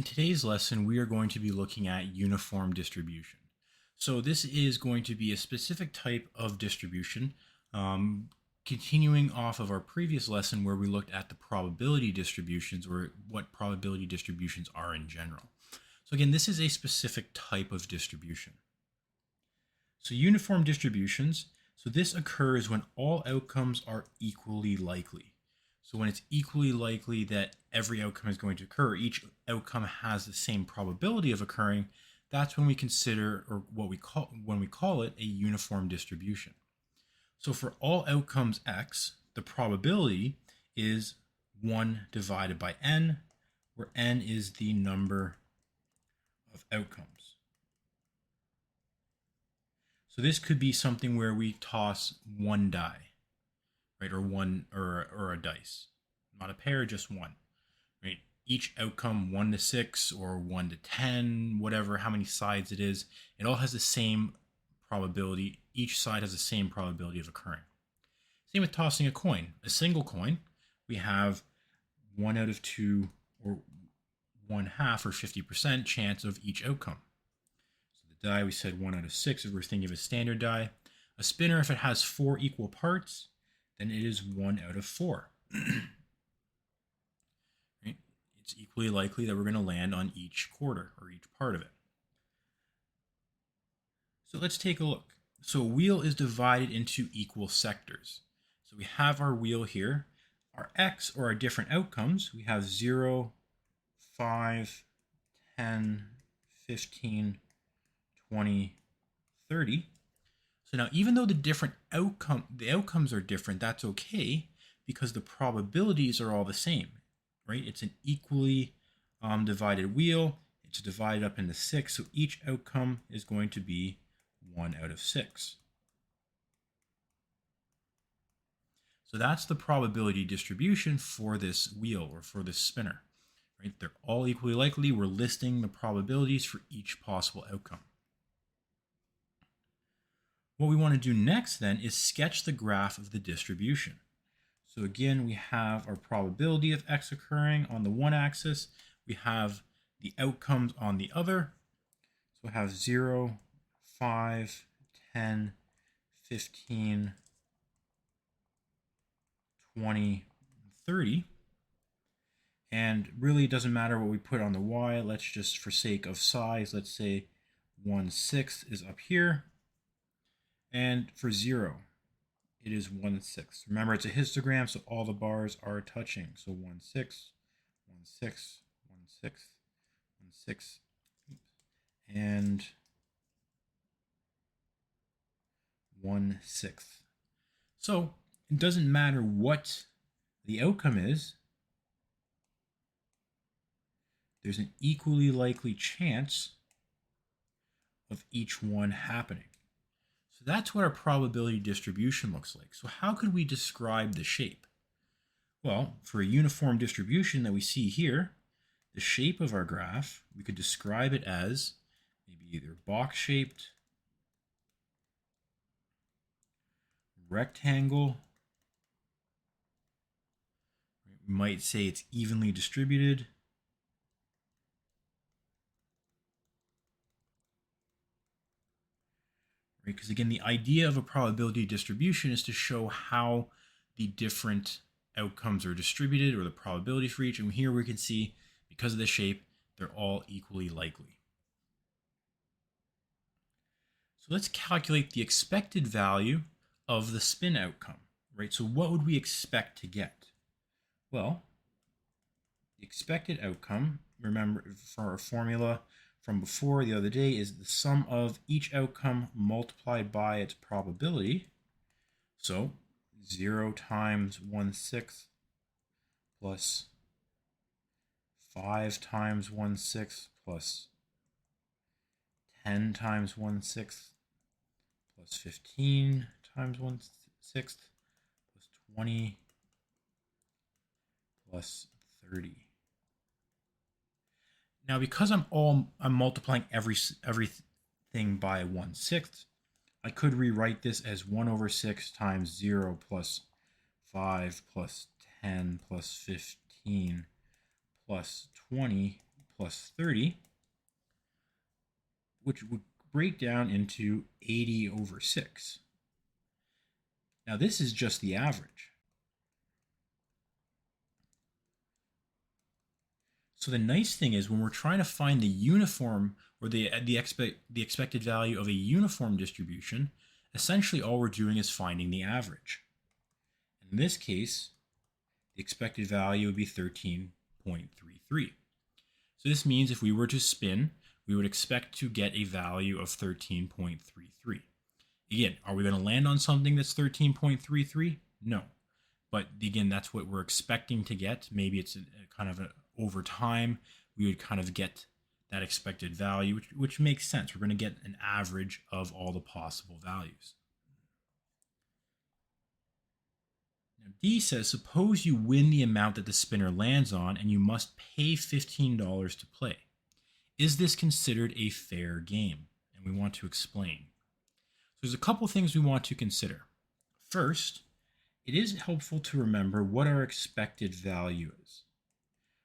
In today's lesson, we are going to be looking at uniform distribution. So this is going to be a specific type of distribution, continuing off of our previous lesson where we looked at the probability distributions or what probability distributions are in general. So again, this is a specific type of distribution. So uniform distributions, so this occurs when all outcomes are equally likely. So when it's equally likely that every outcome is going to occur, each outcome has the same probability of occurring, that's when we consider, or when we call it a uniform distribution. So for all outcomes x, the probability is 1 divided by n, where n is the number of outcomes. So this could be something where we toss one die, right, or a dice, not a pair, just one, right? Each outcome 1 to 6 or 1 to 10, whatever, how many sides it is, it all has the same probability. Each side has the same probability of occurring. Same with tossing a coin. A single coin, we have 1 out of 2 or 1/2 or 50% chance of each outcome. So the die, we said 1 out of 6 if we're thinking of a standard die. A spinner, if it has 4 equal parts, then it is 1 out of 4. Right? It's equally likely that we're going to land on each quarter or each part of it. So let's take a look. So a wheel is divided into equal sectors. So we have our wheel here. Our x, or our different outcomes, we have 0, 5, 10, 15, 20, 30. So now, even though the outcomes are different, that's okay because the probabilities are all the same, right? It's an equally divided wheel. It's divided up into 6, so each outcome is going to be 1 out of 6. So that's the probability distribution for this wheel or for this spinner, right? They're all equally likely. We're listing the probabilities for each possible outcome. What we want to do next then is sketch the graph of the distribution. So again, we have our probability of x occurring on the one axis. We have the outcomes on the other. So we have 0, 5, 10, 15, 20, 30. And really it doesn't matter what we put on the y. Let's just, for sake of size, let's say 1/6 is up here. And for 0, it is 1/6. Remember, it's a histogram, so all the bars are touching. So 1/6, 1/6, 1/6, 1/6, and 1/6. So it doesn't matter what the outcome is, there's an equally likely chance of each one happening. So that's what our probability distribution looks like. So how could we describe the shape? Well, for a uniform distribution that we see here, the shape of our graph, we could describe it as maybe either box-shaped, rectangle. We might say it's evenly distributed. Right? Because again, the idea of a probability distribution is to show how the different outcomes are distributed or the probability for each. And here we can see, because of the shape, they're all equally likely. So let's calculate the expected value of the spin outcome, right? So what would we expect to get? Well, the expected outcome, remember for our formula from before the other day, is the sum of each outcome multiplied by its probability. So 0 times 1/6 plus 5 times 1/6 plus 10 times 1/6 plus 15 times 1/6 plus 20 plus 30. Now, because I'm multiplying everything by 1/6, I could rewrite this as 1/6 times 0 plus 5 plus 10 plus 15 plus 20 plus 30, which would break down into 80 over 6. Now this is just the average. So the nice thing is when we're trying to find the uniform or the expected value of a uniform distribution, essentially all we're doing is finding the average. In this case, the expected value would be 13.33. So this means if we were to spin, we would expect to get a value of 13.33. Again, are we going to land on something that's 13.33? No. But again, that's what we're expecting to get. Maybe it's kind of over time, we would kind of get that expected value, which makes sense. We're going to get an average of all the possible values. Now, D says, suppose you win the amount that the spinner lands on and you must pay $15 to play. Is this considered a fair game? And we want to explain. So there's a couple things we want to consider. First, it is helpful to remember what our expected value is.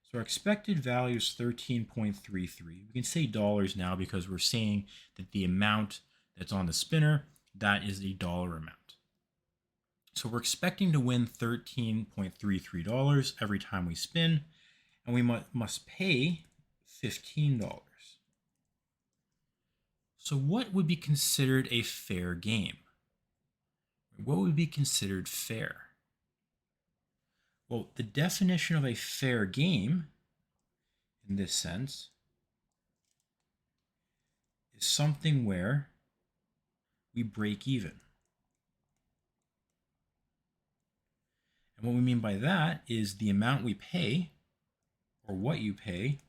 So our expected value is 13.33. We can say dollars now because we're saying that the amount that's on the spinner, that is a dollar amount. So we're expecting to win $13.33 every time we spin, and we must pay $15. So what would be considered a fair game? What would be considered fair? Well, the definition of a fair game, in this sense, is something where we break even. And what we mean by that is the amount we pay, or what you pay,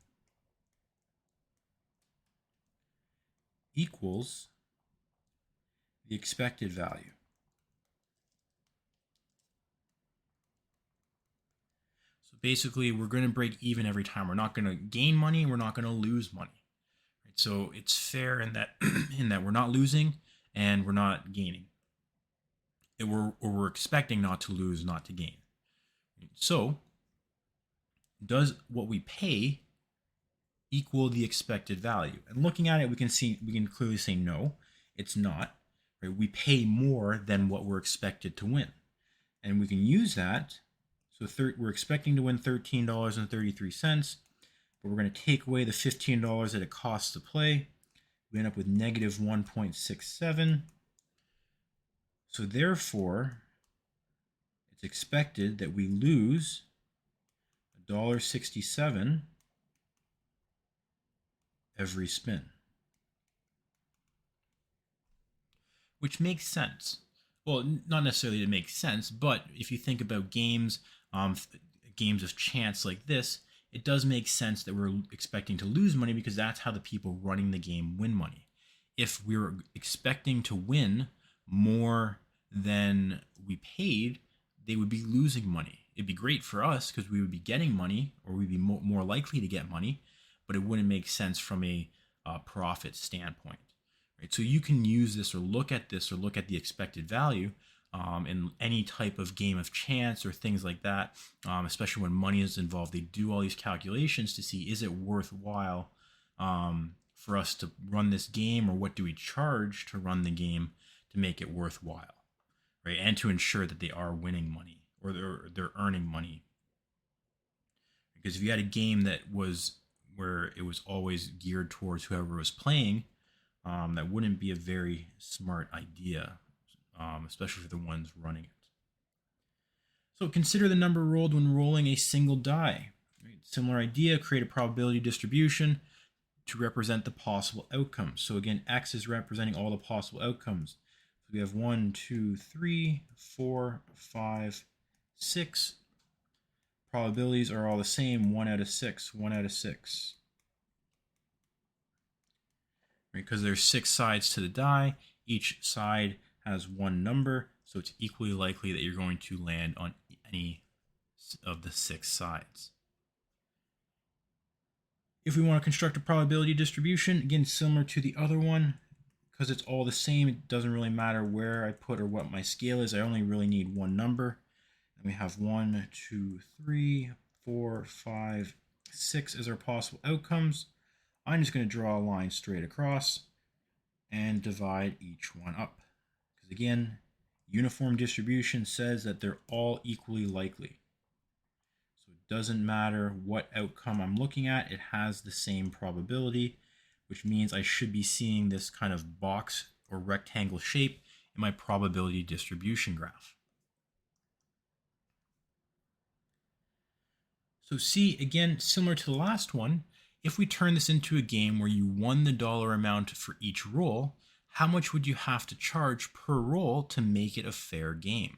equals the expected value. So basically, we're going to break even every time. We're not going to gain money, we're not going to lose money. Right? So it's fair in that we're not losing and we're not gaining. We're expecting not to lose, not to gain. So, does what we pay equal the expected value? And looking at it, we can clearly say no, it's not. Right? We pay more than what we're expected to win, and we can use that. So we're expecting to win $13.33, but we're going to take away the $15 that it costs to play. We end up with negative 1.67. So therefore, it's expected that we lose $1.67 every spin. Which makes sense. Well, not necessarily to make sense, but if you think about games, games of chance like this, it does make sense that we're expecting to lose money because that's how the people running the game win money. If we were expecting to win more than we paid, they would be losing money. It'd be great for us because we would be getting money, or we'd be more likely to get money, but it wouldn't make sense from a profit standpoint. Right? So you can use this or look at this or look at the expected value in any type of game of chance or things like that, especially when money is involved. They do all these calculations to see, is it worthwhile for us to run this game, or what do we charge to run the game to make it worthwhile, right? And to ensure that they are winning money, or they're earning money. Because if you had a game that was where it was always geared towards whoever was playing, that wouldn't be a very smart idea, especially for the ones running it. So consider the number rolled when rolling a single die. Right? Similar idea, create a probability distribution to represent the possible outcomes. So again, X is representing all the possible outcomes. So we have 1, 2, 3, 4, 5, 6. Probabilities are all the same, 1 out of 6, 1 out of 6. Because there's 6 sides to the die, each side has one number, so it's equally likely that you're going to land on any of the 6 sides. If we want to construct a probability distribution, again, similar to the other one, because it's all the same, it doesn't really matter where I put or what my scale is. I only really need one number. And we have 1, 2, 3, 4, 5, 6 as our possible outcomes. I'm just going to draw a line straight across and divide each one up. Because again, uniform distribution says that they're all equally likely. So it doesn't matter what outcome I'm looking at, it has the same probability, which means I should be seeing this kind of box or rectangle shape in my probability distribution graph. So see, again, similar to the last one, if we turn this into a game where you won the dollar amount for each roll, how much would you have to charge per roll to make it a fair game?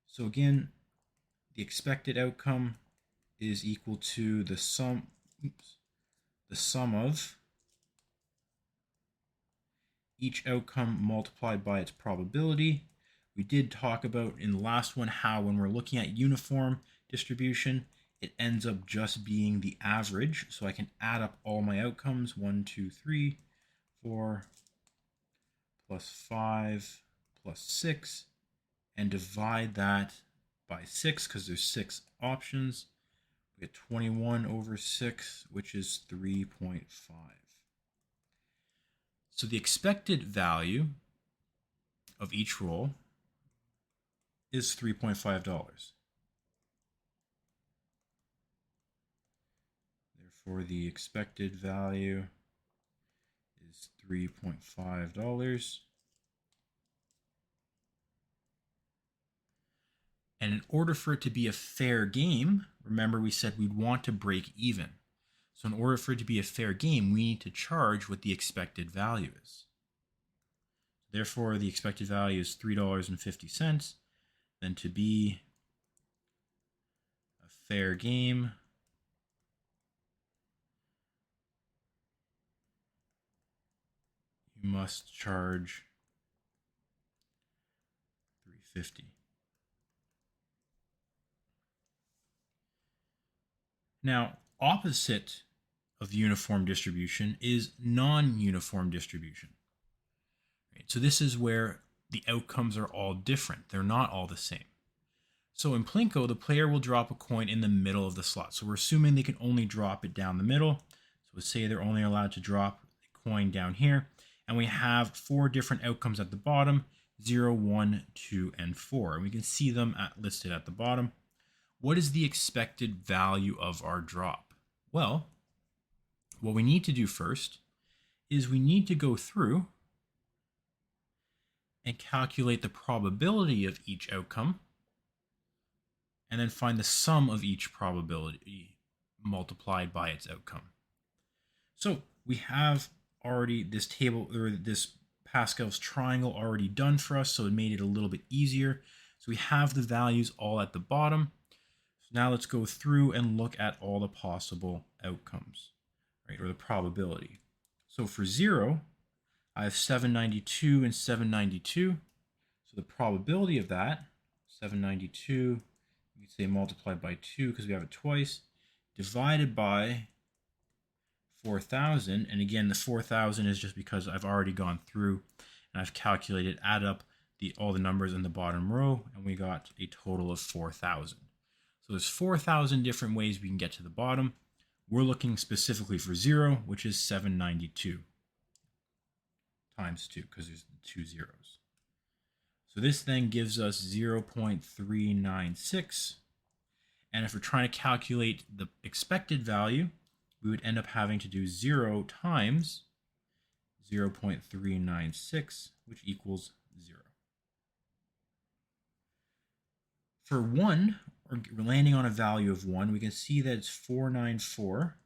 So again, the expected outcome is equal to the sum of each outcome multiplied by its probability. We did talk about in the last one how when we're looking at uniform distribution, it ends up just being the average. So I can add up all my outcomes, 1, 2, 3, 4, plus 5, plus 6, and divide that by 6 because there's 6 options. We get 21 over 6, which is 3.5. So the expected value of each roll is $3.5. Therefore, the expected value is $3.5. And in order for it to be a fair game, remember we said we'd want to break even. So in order for it to be a fair game, we need to charge what the expected value is. Therefore, the expected value is $3.50. Then to be a fair game, you must charge $3.50. Now, opposite of uniform distribution is non-uniform distribution. Right? So this is where the outcomes are all different. They're not all the same. So in Plinko, the player will drop a coin in the middle of the slot. So we're assuming they can only drop it down the middle. So let's say they're only allowed to drop a coin down here. And we have 4 different outcomes at the bottom, 0, 1, 2, and 4. And we can see them listed at the bottom. What is the expected value of our drop? Well, what we need to do first is we need to go through and calculate the probability of each outcome and then find the sum of each probability multiplied by its outcome. So we have already this table or this Pascal's triangle already done for us, so it made it a little bit easier. So we have the values all at the bottom. So now let's go through and look at all the possible outcomes, right, or the probability. So for 0, I have 792 and 792. So the probability of that, 792, you could say multiplied by 2 because we have it twice, divided by 4,000. And again, the 4,000 is just because I've already gone through and I've calculated, add up all the numbers in the bottom row, and we got a total of 4,000. So there's 4,000 different ways we can get to the bottom. We're looking specifically for 0, which is 792 times 2 because there's 2 zeros. So this then gives us 0.396. And if we're trying to calculate the expected value, we would end up having to do 0 times 0.396, which equals 0. For 1, or landing on a value of 1, we can see that it's 494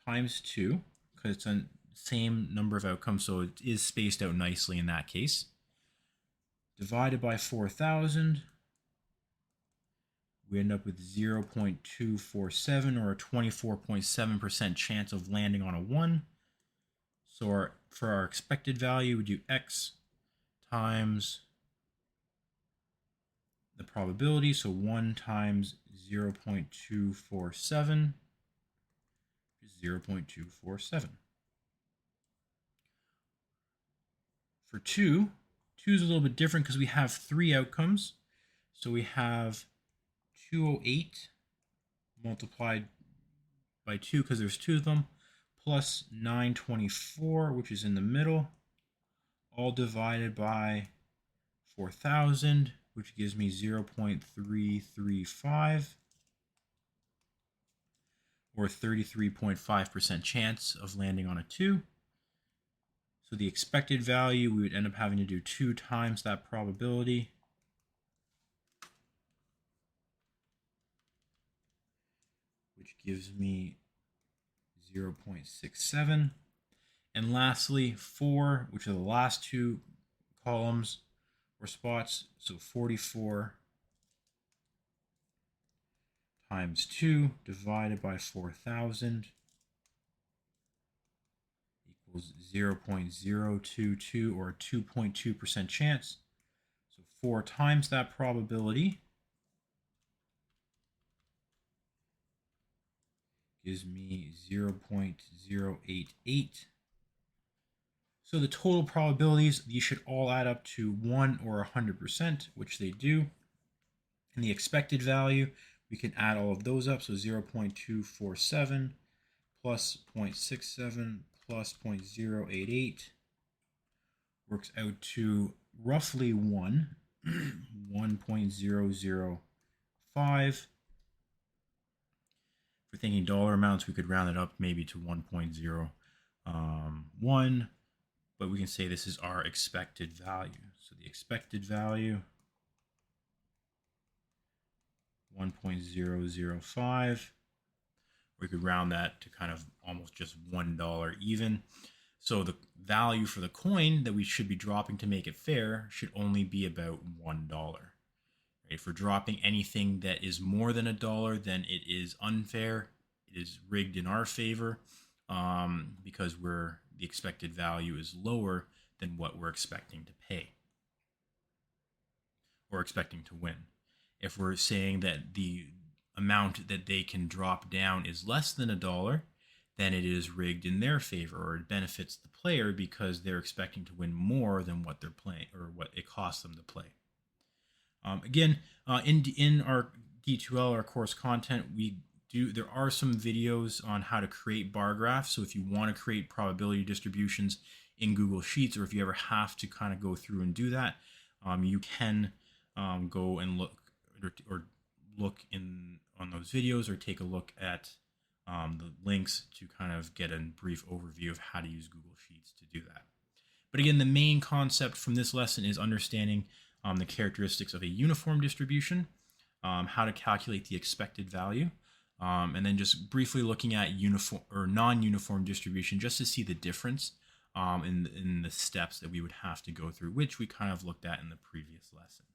times 2, because it's the same number of outcomes, so it is spaced out nicely in that case. Divided by 4,000, we end up with 0.247, or a 24.7% chance of landing on a 1. So for our expected value, we do x times the probability, so 1 times 0.247 is 0.247. For 2 is a little bit different because we have 3 outcomes. So we have 208 multiplied by 2 because there's 2 of them, plus 924, which is in the middle, all divided by 4,000, which gives me 0.335, or 33.5% chance of landing on a 2. So the expected value, we would end up having to do 2 times that probability, which gives me 0.67. And lastly, 4, which are the last 2 columns or spots. So 44 times 2 divided by 4,000 equals 0.022, or 2.2% chance. So 4 times that probability gives me 0.088. So the total probabilities, these should all add up to 1 or 100%, which they do. And the expected value, we can add all of those up. So 0.247 plus 0.67 plus 0.088 works out to roughly 1, 1.005. If we're thinking dollar amounts, we could round it up maybe to 1.01, but we can say this is our expected value. So the expected value, 1.005. We could round that to kind of almost just $1 even. So the value for the coin that we should be dropping to make it fair should only be about $1. If we're dropping anything that is more than $1, then it is unfair. It is rigged in our favor because the expected value is lower than what we're expecting to pay or expecting to win. If we're saying that the amount that they can drop down is less than $1, then it is rigged in their favor, or it benefits the player because they're expecting to win more than what they're playing or what it costs them to play. Again, in our D2L, our course content, there are some videos on how to create bar graphs. So if you want to create probability distributions in Google Sheets, or if you ever have to kind of go through and do that, you can go and look on those videos, or take a look at the links to kind of get a brief overview of how to use Google Sheets to do that. But again, the main concept from this lesson is understanding the characteristics of a uniform distribution, how to calculate the expected value, and then just briefly looking at uniform or non-uniform distribution, just to see the difference in the steps that we would have to go through, which we kind of looked at in the previous lesson.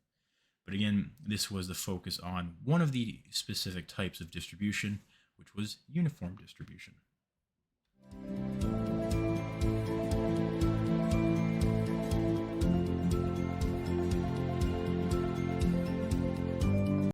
But again, this was the focus on one of the specific types of distribution, which was uniform distribution.